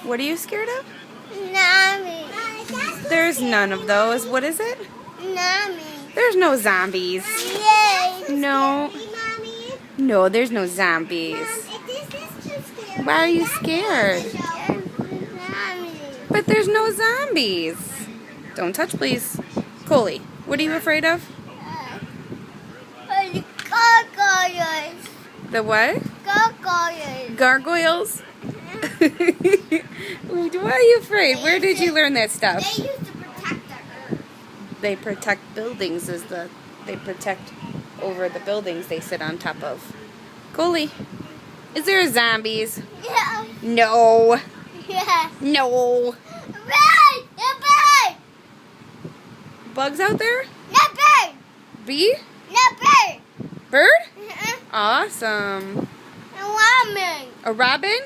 What are you scared of? Zombies. There's none of those. What is it? Zombies. There's no zombies. Yay. No. Mommy? No, there's no zombies. This is too scary. Why are you scared? Zombies. But there's no zombies. Don't touch, please. Coley, what are you afraid of? Gargoyles. The what? Gargoyles. Gargoyles? Why are you afraid? Where did you learn that stuff? They used to protect the earth. They protect buildings they protect over the buildings they sit on top of. Coley, is there zombies? Yeah. No. Yeah. No. Right. The bird. Bugs out there? The bird. Bee? The bird. Bird? Uh-uh. Awesome. The woman. A robin?